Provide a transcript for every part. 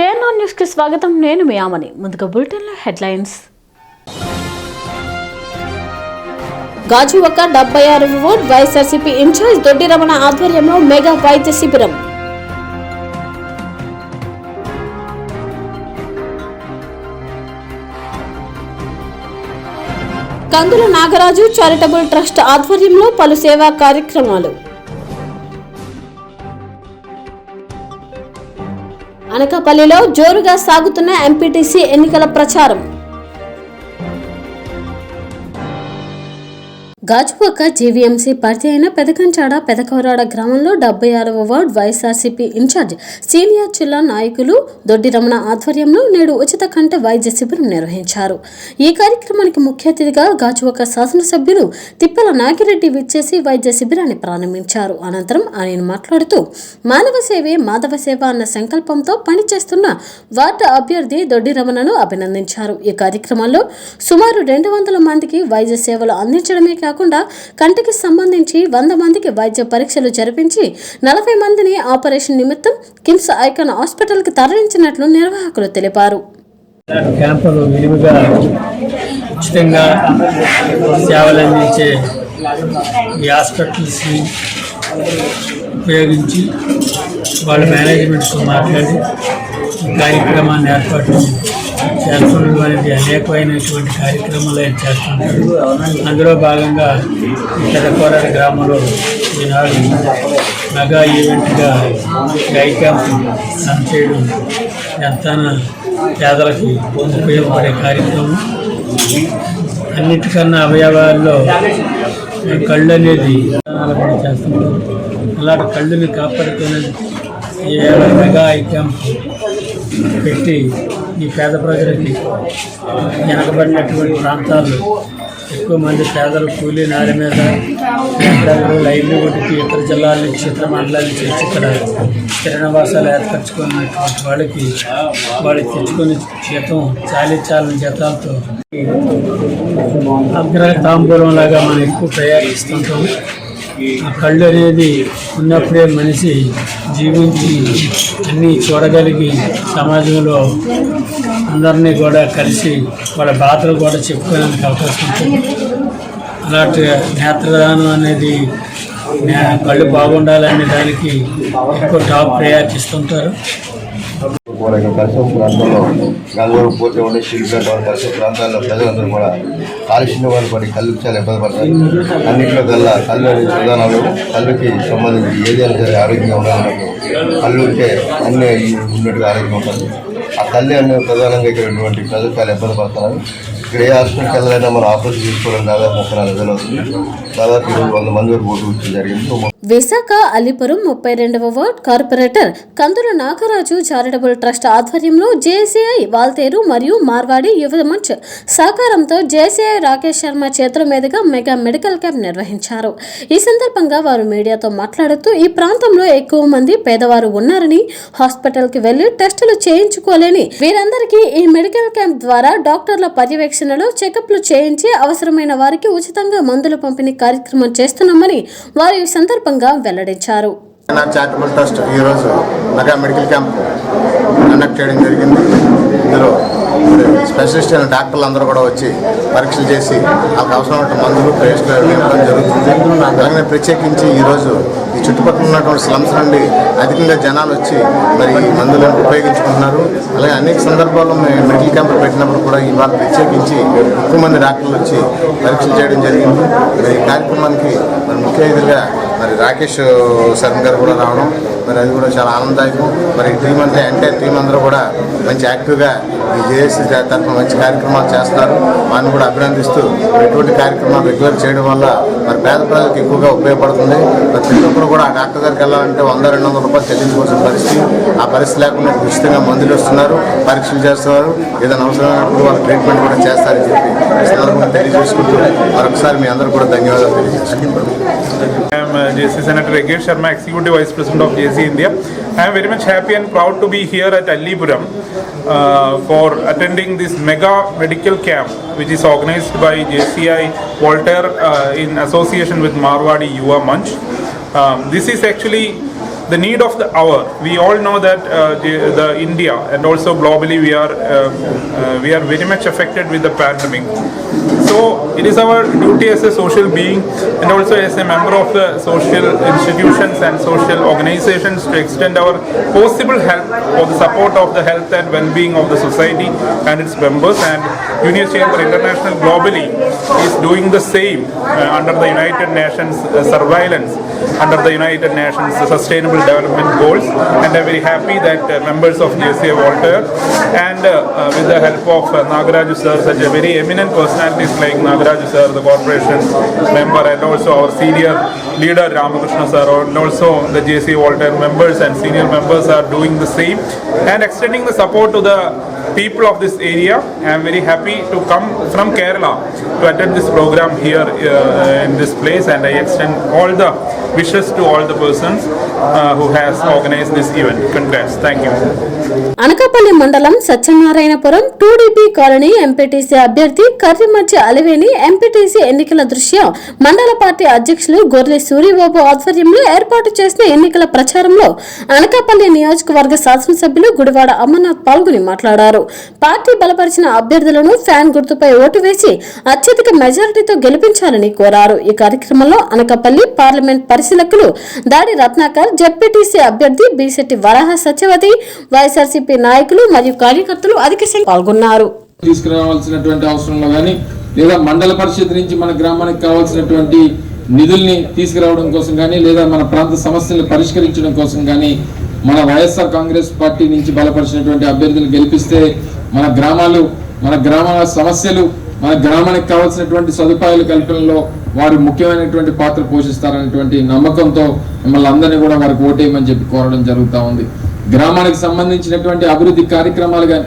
KNR news కి స్వాగతం. నేను మీ ఆమని. ముందుగా బులెటిన్ లో హెడ్లైన్స్. గాజువాక 76వ ward YSRCP incharge Doddi Ramana ఆధ్వర్యంలో మెగా వైద్య శిబిరం. కందుల నాగరాజు చారిటబుల్ ట్రస్ట్ ఆధ్వర్యంలో పలు సేవా కార్యక్రమాలు. అనకాపల్లిలో జోరుగా సాగుతున్న ఎంపీటీసీ ఎన్నికల ప్రచారం. గాజువాక జీవీఎంసీ పరిధి అయిన పెదకంచాడ పెదకవరాడ గ్రామంలో 76వ వార్డ్ వైఎస్ఆర్సీపీ ఇన్ఛార్జ్ సీనియర్ జిల్లా నాయకులు దొడ్డి రమణ ఆధ్వర్యంలో నేడు ఉచిత కంటి వైద్య శిబిరం నిర్వహించారు. ఈ కార్యక్రమానికి ముఖ్య అతిథిగా గాజువాక శాసనసభ్యులు తిప్పల నాగిరెడ్డి విచ్చేసి వైద్య శిబిరాన్ని ప్రారంభించారు. అనంతరం ఆయన మాట్లాడుతూ మానవ సేవే మాధవ సేవ అన్న సంకల్పంతో పనిచేస్తున్న వార్డు అభ్యర్థి దొడ్డి రమణను అభినందించారు. ఈ కార్యక్రమంలో సుమారు 200 మందికి వైద్య సేవలు అందించడమే కాకుండా కంటికి సంబంధించి 100 మందికి వైద్య పరీక్షలు జరిపించి 40 మందిని ఆపరేషన్ నిమిత్తం కిమ్స్ ఐకాన్ హాస్పిటల్ కి తరలించినట్లు నిర్వాహకులు తెలిపారు. క్యాంపులు విరివిగా ఉచితంగా సేవలు అందించే ఈ హాస్పిటల్స్ ఉపయోగించి వాళ్ళ మేనేజ్మెంట్తో మాట్లాడి కార్యక్రమాన్ని ఏర్పాటు చేస్తున్నది అనేది అనేకమైనటువంటి కార్యక్రమాలు ఆయన చేస్తుంటారు. అందులో భాగంగా పెదకోరాడ గ్రామంలో ఈనాడు మెగా ఈవెంట్గా గై క్యాంప్ రన్ చేయడం ఎంతన పేదలకు ఉపయోగపడే కార్యక్రమం. అన్నిటికన్నా అవయవాల్లో కళ్ళు అనేది కూడా చేస్తుంటారు. అలాంటి కళ్ళుని కాపాడుకునేది మెగా ఐ క్యాంప్ పెట్టి ఈ పేద ప్రజలకి వెనకబడినటువంటి ప్రాంతాల్లో ఎక్కువ మంది పేదలు కూలీ నారి మీద లైవ్లీవుడ్కి ఇతర జిల్లాల నుంచి ఇతర మండలాల నుంచి వచ్చి ఇక్కడ స్థిర నివాసాలు ఏర్పరచుకున్నటువంటి వాళ్ళకి వాళ్ళు తెచ్చుకుని జీతం చాలని జీతాలతో అగ్ర తాంబూలం లాగా మనం ఎక్కువ ప్రయాణిస్తుంటాం. ఆ కళ్ళు అనేది ఉన్నప్పుడే మనిషి జీవించి అన్నీ చూడగలిగి సమాజంలో అందరినీ కూడా కలిసి వాళ్ళ బాధలు కూడా చెప్పుకోవడానికి అవకాశం ఉంటుంది. అలాంటి నేత్రదానం అనేది కళ్ళు బాగుండాలనే దానికి ఎక్కువ టాప్ ప్రయారిటీ ఇస్తుంటారు. పరిసర ప్రాంతాల్లో గల్వరు పోతే ఉండే శిల్పేట పరిసర ప్రాంతాల్లో ప్రజలందరూ కూడా కాలుష్యం వాళ్ళు పడి కళ్ళుకి చాలా ఇబ్బంది పడతారు. అన్నింటిలో కల్లా కళ్ళు అనేది ప్రధానాలు. కళ్ళుకి సంబంధించి ఏదైనా సరే ఆరోగ్యంగా ఉండాలన్నట్టు కళ్ళు ఉంటే అన్నీ ఉన్నట్టుగా ఆరోగ్యం ఉంటుంది. ఆ కళ్ళు అనే ప్రధానంగా ఇక్కడ ఉన్నటువంటి ప్రజలు చాలా ఇబ్బంది పడుతున్నారు. ఇక్కడ ఏ హాస్పిటల్కి వెళ్ళాలైనా మనం ఆపరేషన్ చేసుకోవడం దాదాపు 34,000 అవుతుంది. దాదాపు 100 మంది వరకు ఓటు వచ్చి జరిగింది. విశాఖ అలీపురం 32వ వార్డ్ కార్పొరేటర్ కందుల నాగరాజు చారిటబుల్ ట్రస్ట్ ఆధ్వర్యంలో జేసీఐ వాల్తేరు మరియు మార్వాడి యువ మంచ్ సహకారంతో జేసీఐ రాకేష్ శర్మ చేతుల మీదుగా మెగా మెడికల్ క్యాంప్ నిర్వహించారు. ఈ సందర్భంగా వారు మీడియాతో మాట్లాడుతూ ఈ ప్రాంతంలో ఎక్కువ మంది పేదవారు ఉన్నారని, హాస్పిటల్కి వెళ్లి టెస్టులు చేయించుకోలేని వీరందరికీ ఈ మెడికల్ క్యాంప్ ద్వారా డాక్టర్ల పర్యవేక్షణలో చెకప్లు చేయించి అవసరమైన వారికి ఉచితంగా మందుల పంపిణీ కార్యక్రమం చేస్తున్నామని వారు ఈ సందర్భంగా వెల్లడించారు. చారిటబుల్ ట్రస్ట్ ఈరోజు మెగా మెడికల్ క్యాంప్ కండక్ట్ చేయడం జరిగింది. ఇందులో స్పెషలిస్ట్ అయిన డాక్టర్లు అందరూ కూడా వచ్చి పరీక్షలు చేసి వాళ్ళకి అవసరమైన మందులు ప్రవేశించడం జరుగుతుంది. అలాగే ప్రత్యేకించి ఈరోజు ఈ చుట్టుపక్కల ఉన్నటువంటి స్లమ్స్ నుండి అధికంగా జనాలు వచ్చి మరి ఈ మందులను ఉపయోగించుకుంటున్నారు. అలాగే అనేక సందర్భాల్లో మేము మెడికల్ క్యాంపులు పెట్టినప్పుడు కూడా ఇవాళ ప్రత్యేకించి ఎక్కువ మంది డాక్టర్లు వచ్చి పరీక్షలు చేయడం జరిగింది. మరి ఈ కార్యక్రమానికి మరి ముఖ్య అతిథిగా మరి రాకేష్ శర్మ గారు కూడా రావడం మరి అది కూడా చాలా ఆనందదాయకం. మరి టీం అంతా ఎంటైర్ టీం అందరూ కూడా మంచి యాక్టివ్గా ఈ జేఏసీ తరఫున మంచి కార్యక్రమాలు చేస్తున్నారు. వారిని కూడా అభినందిస్తూ ఎటువంటి కార్యక్రమాలు రెగ్యులర్ చేయడం వల్ల మరి పేద ప్రజలకు ఎక్కువగా ఉపయోగపడుతుంది. మరి ప్రతి ఒక్కరు కూడా ఆ డాక్టర్ దగ్గరికి వెళ్ళాలంటే 100-200 రూపాయలు చెల్లించుకోవాల్సిన పరిస్థితి. ఆ పరిస్థితి లేకుండా ఉచితంగా మందులు ఇస్తున్నారు, పరీక్షలు చేస్తున్నారు. ఏదైనా అవసరమైనప్పుడు వాళ్ళ ట్రీట్మెంట్ కూడా చేస్తారని చెప్పి ఈ సందర్భంగా తెలియజేసుకుంటూ మరొకసారి మీ అందరూ కూడా ధన్యవాదాలు తెలియజేసుకుంటున్నాను. JC Senator Rakesh Sharma, Executive Vice President of JC India. I am very much happy and proud to be here at Alipuram for attending this mega medical camp which is organized by JCI Walter in association with Marwadi Yuva Manch. This is actually the need of the hour. We all know that the India and also globally we are very much affected with the pandemic. So it is our duty as a social being and also as a member of the social institutions and social organizations to extend our possible help for the support of the health and well-being of the society and its members. And Union Chamber International globally is doing the same under the United Nations surveillance, under the United Nations Sustainable Development Goals, and I'm very happy that members of JCA Voltaire and with the help of Nagaraju sir, such a very eminent personalities like Nagaraju sir, the corporation member, and also our senior leader Ramakrishna sir, and also the JCA Voltaire members and senior members are doing the same and extending the support to the people of this area. I am very happy to come from Kerala to attend this program here in this place, and I extend all the wishes to all the persons who has organized this event. Congrats. Thank you. Anakapalli మండలం Satyanarayanapuram 2DP colony MPTC అభ్యర్థి కర్రిమర్చి Aliveni MPTC ఎన్నికల దృష్ట్యా మండల party అధ్యక్షులు గొర్రె సూరిబాబు ఆధ్వర్యంలో ఏర్పాటు చేసిన ఎన్నికల ప్రచారంలో అనకాపల్లి నియోజకవర్గ శాసనసభ్యులు గుడివాడ అమర్నాథ్ పాల్గొని మాట్లాడారు. పార్టీ బలపరిచిన అభ్యర్థులను ఫ్యాన్ గుర్తుపై ఓటు వేసి అత్యధిక మెజారిటీతో గెలిపించాలని కోరారు. ఈ కార్యక్రమంలో అనకాపల్లి పార్లమెంట్ పరిశీలకులు దాడి రత్నాకర్, జెడ్పీటీసీ అభ్యర్థి బీసెట్టి వరాహ సత్యవతి, వైఎస్ఆర్సీపీ నాయకులు మరియు కార్యకర్తలు అధిక సంఖ్యలో పాల్గొన్నారు. తీసుకురావాల్సినటువంటి అవసరంలో కానీ లేదా మండల పరిషత్ నుంచి మన గ్రామానికి కావాల్సినటువంటి నిధుల్ని తీసుకురావడం కోసం కానీ లేదా మన ప్రాంత సమస్యలను పరిష్కరించడం కోసం కానీ మన వైఎస్ఆర్ కాంగ్రెస్ పార్టీ నుంచి బలపరిచినటువంటి అభ్యర్థులు గెలిపిస్తే మన గ్రామాల సమస్యలు, మన గ్రామానికి కావాల్సినటువంటి సదుపాయాల కల్పనలో వారు ముఖ్యమైనటువంటి పాత్ర పోషిస్తారనేటువంటి నమ్మకంతో మిమ్మల్ని అందరినీ కూడా వారికి ఓటేయమని చెప్పి కోరడం జరుగుతూ ఉంది. గ్రామానికి సంబంధించినటువంటి అభివృద్ధి కార్యక్రమాలు కానీ,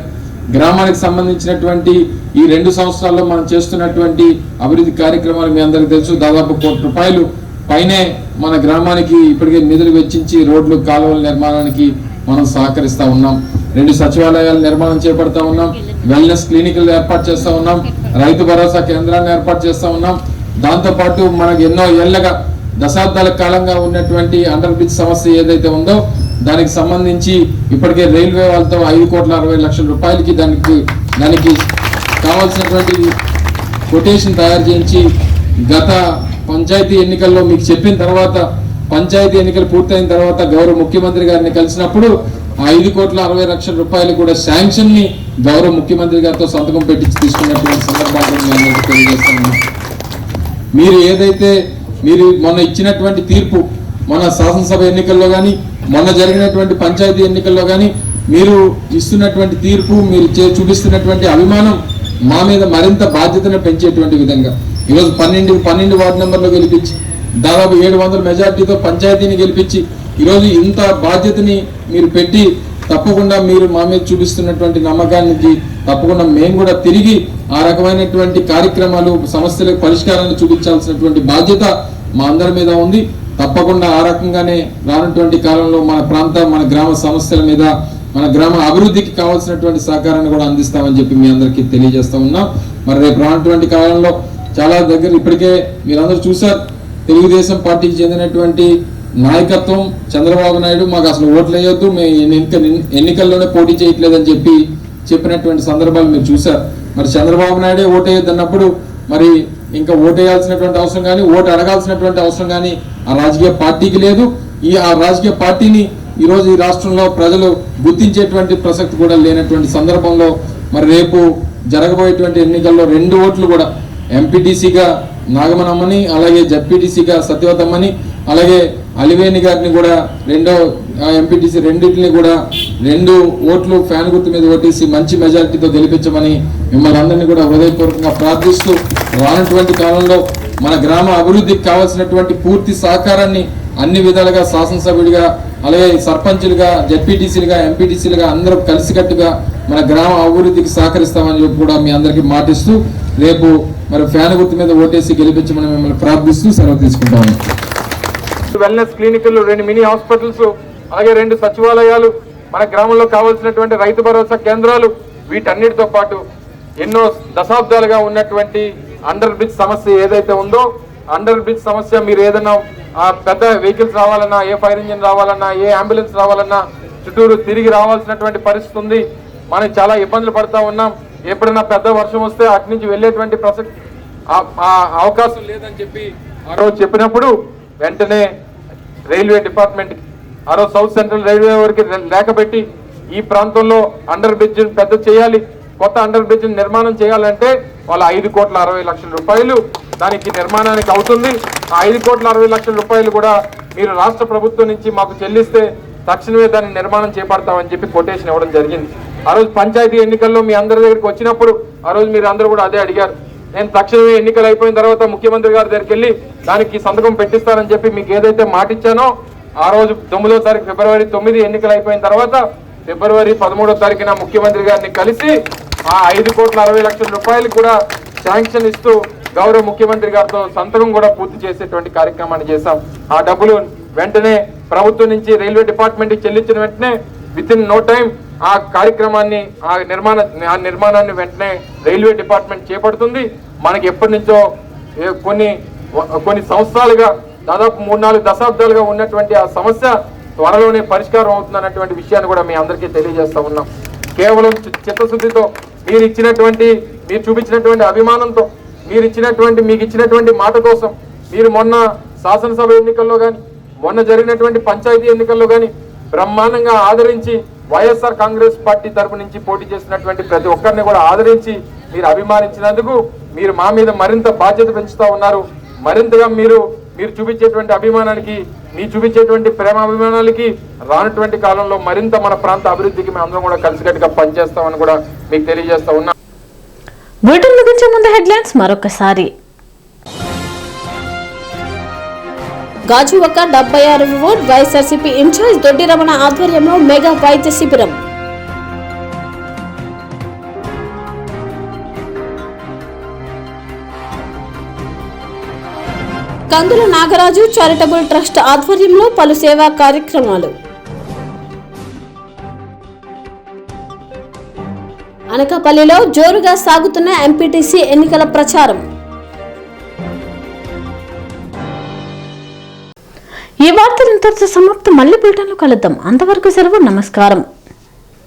గ్రామానికి సంబంధించినటువంటి ఈ 2 సంవత్సరాల్లో మనం చేస్తున్నటువంటి అభివృద్ధి కార్యక్రమాలు మీ అందరికీ తెలుసు. దాదాపు ₹1 కోటి పైనే మన గ్రామానికి ఇప్పటికే నిధులు వెచ్చించి రోడ్లు, కాలువల నిర్మాణానికి మనం సహకరిస్తూ ఉన్నాం. 2 సచివాలయాల నిర్మాణం చేపడతా ఉన్నాం. వెల్నెస్ క్లినిక్లు ఏర్పాటు చేస్తూ ఉన్నాం. రైతు భరోసా కేంద్రాన్ని ఏర్పాటు చేస్తూ ఉన్నాం. దాంతోపాటు మనకు ఎన్నో ఏళ్లగా దశాబ్దాల కాలంగా ఉన్నటువంటి అండర్ బ్రిడ్జ్ సమస్య ఏదైతే ఉందో దానికి సంబంధించి ఇప్పటికే రైల్వే వాళ్ళతో ₹5,60,00,000 దానికి కావాల్సినటువంటి కొటేషన్ తయారు చేయించి గత పంచాయతీ ఎన్నికల్లో మీకు చెప్పిన తర్వాత, పంచాయతీ ఎన్నికలు పూర్తయిన తర్వాత గౌరవ ముఖ్యమంత్రి గారిని కలిసినప్పుడు ₹5,60,00,000 కూడా శాంక్షన్ ని గౌరవ ముఖ్యమంత్రి గారితో సంతకం పెట్టి తీసుకున్నటువంటి సందర్భాలను తెలియజేస్తున్నాను. మీరు మొన్న ఇచ్చినటువంటి తీర్పు, మన శాసనసభ ఎన్నికల్లో కానీ మొన్న జరిగినటువంటి పంచాయతీ ఎన్నికల్లో కానీ మీరు ఇస్తున్నటువంటి తీర్పు, మీరు చూపిస్తున్నటువంటి అభిమానం మా మీద మరింత బాధ్యతను పెంచేటువంటి విధంగా ఈరోజు 12 వార్డు నెంబర్లో గెలిపించి దాదాపు 700 మెజార్టీతో పంచాయతీని గెలిపించి ఈరోజు ఇంత బాధ్యతని మీరు పెట్టి తప్పకుండా మీరు మా మీద చూపిస్తున్నటువంటి నమ్మకానికి తప్పకుండా మేము కూడా తిరిగి ఆ రకమైనటువంటి కార్యక్రమాలు, సమస్యలకు పరిష్కారాన్ని చూపించాల్సినటువంటి బాధ్యత మా అందరి మీద ఉంది. తప్పకుండా ఆ రకంగానే రానున్నటువంటి కాలంలో మన గ్రామ సమస్యల మీద, మన గ్రామ అభివృద్ధికి కావాల్సినటువంటి సహకారాన్ని కూడా అందిస్తామని చెప్పి మీ అందరికీ తెలియజేస్తా ఉన్నాం. మరి రేపు రానున్నటువంటి కాలంలో చాలా దగ్గర ఇప్పటికే మీరందరూ చూశారు, తెలుగుదేశం పార్టీకి చెందినటువంటి నాయకత్వం చంద్రబాబు నాయుడు మాకు అసలు ఓట్లు వేయొద్దు, మేము ఎన్నికల్లోనే పోటీ చేయట్లేదని చెప్పినటువంటి సందర్భాలు మీరు చూశారు. మరి చంద్రబాబు నాయుడే ఓటేయొద్దు అన్నప్పుడు మరి ఇంకా ఓటేయాల్సినటువంటి అవసరం కానీ, ఓటు అడగాల్సినటువంటి అవసరం కానీ ఆ రాజకీయ పార్టీకి లేదు. ఆ రాజకీయ పార్టీని ఈరోజు ఈ రాష్ట్రంలో ప్రజలు గుర్తించేటువంటి ప్రసక్తి కూడా లేనటువంటి సందర్భంలో మరి రేపు జరగబోయేటువంటి ఎన్నికల్లో 2 ఓట్లు కూడా ఎంపీటీసీగా నాగమనమ్మని, అలాగే జడ్పీటీసీగా సత్యవతమ్మని, అలాగే అలివేని గారిని కూడా రెండో ఎంపీటీసీ రెండింటిని కూడా 2 ఓట్లు ఫ్యాన్ గుర్తు మీద ఓటేసి మంచి మెజారిటీతో గెలిపించమని మిమ్మల్ని అందరినీ కూడా హృదయపూర్వకంగా ప్రార్థిస్తూ రానటువంటి కాలంలో మన గ్రామ అభివృద్ధికి కావాల్సినటువంటి పూర్తి సహకారాన్ని అన్ని విధాలుగా శాసనసభ్యుడిగా, అలాగే సర్పంచులుగా, జడ్పీటీసీలుగా, ఎంపీటీసీలుగా అందరూ కలిసికట్టుగా మన గ్రామ అభివృద్ధికి సహకరిస్తామని చెప్పి కూడా మీ అందరికీ మాటిస్తూ రేపు మరి ఫ్యాన్ గుర్తు మీద ఓటేసి గెలిపించమని మిమ్మల్ని ప్రార్థిస్తూ సెలవు తీసుకుంటాము. వెల్నెస్ క్లినిక్లు, 2 మినీ హాస్పిటల్స్, అలాగే 2 సచివాలయాలు, మన గ్రామంలో కావాల్సినటువంటి రైతు భరోసా కేంద్రాలు, వీటన్నిటితో పాటు ఎన్నో దశాబ్దాలుగా ఉన్నటువంటి అండర్ బ్రిడ్జ్ సమస్య ఏదైతే ఉందో, అండర్ బ్రిడ్జ్ సమస్య మీరు ఏదైనా ఆ పెద్ద వెహికల్స్ రావాలన్నా, ఏ ఫైర్ ఇంజిన్ రావాలన్నా, ఏ అంబులెన్స్ రావాలన్నా చుట్టూరు తిరిగి రావాల్సినటువంటి పరిస్థితి ఉంది. మనం చాలా ఇబ్బందులు పడుతూ ఉన్నాం. ఎప్పుడైనా పెద్ద వర్షం వస్తే అటు నుంచి వెళ్ళేటువంటి ప్రసక్తి అవకాశం లేదని చెప్పి ఆ రోజు చెప్పినప్పుడు వెంటనే రైల్వే డిపార్ట్మెంట్ ఆ రోజు సౌత్ సెంట్రల్ రైల్వే వరకు లేకబెట్టి ఈ ప్రాంతంలో అండర్ బ్రిడ్జ్ పెద్ద చేయాలి, కొత్త అండర్ బ్రిడ్జ్ నిర్మాణం చేయాలంటే వాళ్ళ 5,60,00,000 రూపాయలు దానికి నిర్మాణానికి అవుతుంది. ఆ 5,60,00,000 రూపాయలు కూడా మీరు రాష్ట్ర ప్రభుత్వం నుంచి మాకు చెల్లిస్తే తక్షణమే దాన్ని నిర్మాణం చేపడతామని చెప్పి కొటేషన్ ఇవ్వడం జరిగింది. ఆ రోజు పంచాయతీ ఎన్నికల్లో మీ అందరి దగ్గరికి వచ్చినప్పుడు ఆ రోజు మీరు అందరూ కూడా అదే అడిగారు. నేను తక్షణమే ఎన్నికలు అయిపోయిన తర్వాత ముఖ్యమంత్రి గారి దగ్గరికి వెళ్ళి దానికి సంతకం పెట్టిస్తానని చెప్పి మీకు ఏదైతే మాట ఇచ్చానో ఆ రోజు 9వ తారీఖు ఫిబ్రవరి 9 ఎన్నికలు అయిపోయిన తర్వాత ఫిబ్రవరి 13వ తారీఖున ముఖ్యమంత్రి గారిని కలిసి ఆ 5,60,00,000 రూపాయలు కూడా శాంక్షన్ ఇస్తూ గౌరవ ముఖ్యమంత్రి గారితో సంతకం కూడా పూర్తి చేసేటువంటి కార్యక్రమాన్ని చేశాం. ఆ డబ్బులు వెంటనే ప్రభుత్వం నుంచి రైల్వే డిపార్ట్మెంట్కి చెల్లించిన వెంటనే విత్ ఇన్ నో టైం ఆ కార్యక్రమాన్ని ఆ నిర్మాణాన్ని వెంటనే రైల్వే డిపార్ట్మెంట్ చేపడుతుంది. మనకి ఎప్పటి నుంచో కొన్ని సంవత్సరాలుగా దాదాపు 3-4 దశాబ్దాలుగా ఉన్నటువంటి ఆ సమస్య త్వరలోనే పరిష్కారం అవుతుందన్నటువంటి విషయాన్ని కూడా మీ అందరికీ తెలియజేస్తా ఉన్నాం. కేవలం చిత్తశుద్ధితో మీరు చూపించినటువంటి అభిమానంతో మీకు ఇచ్చినటువంటి మాట కోసం మీరు మొన్న శాసనసభ ఎన్నికల్లో కానీ మొన్న జరిగినటువంటి పంచాయతీ ఎన్నికల్లో కానీ బ్రహ్మాండంగా ఆదరించి వైఎస్ఆర్ కాంగ్రెస్ పార్టీ తరపు నుంచి పోటీ చేసినటువంటి ప్రతి ఒక్కరిని కూడా ఆదరించి మీరు అభిమానించినందుకు మీరు మా మీద మరింత బాధ్యత పెంచుతూ ఉన్నారు. మరింతగా మీరు చూపించేటువంటి అభిమానానికి చూపించేటువంటి ప్రేమాభిమానాలకి రానటువంటి కాలంలో మరింత మన ప్రాంత అభివృద్ధికి మేము అందరం కూడా కలిసికట్టుగా పనిచేస్తామని కూడా మీకు తెలియజేస్తా ఉన్నా. బులెటిన్ ముగించే ముందు హెడ్లైన్స్ మరొకసారి. గాజువాక 76వ ward YSRCP incharge Doddi Ramana ఆధ్వర్యంలో మెగా వైద్య శిబిరం. కందుల నాగరాజు చారిటబుల్ ట్రస్ట్ ఆధ్వర్యంలో పలు సేవా కార్యక్రమాలు. అనకాపల్లిలో జోరుగా సాగుతున్న ఎంపీటీసీ ఎన్నికల ప్రచారం. ఈ వార్తలు ఇంతటితో సమాప్తం. మళ్ళీ బులెటిన్లో కలుద్దాం. అంతవరకు సెలవు. నమస్కారం.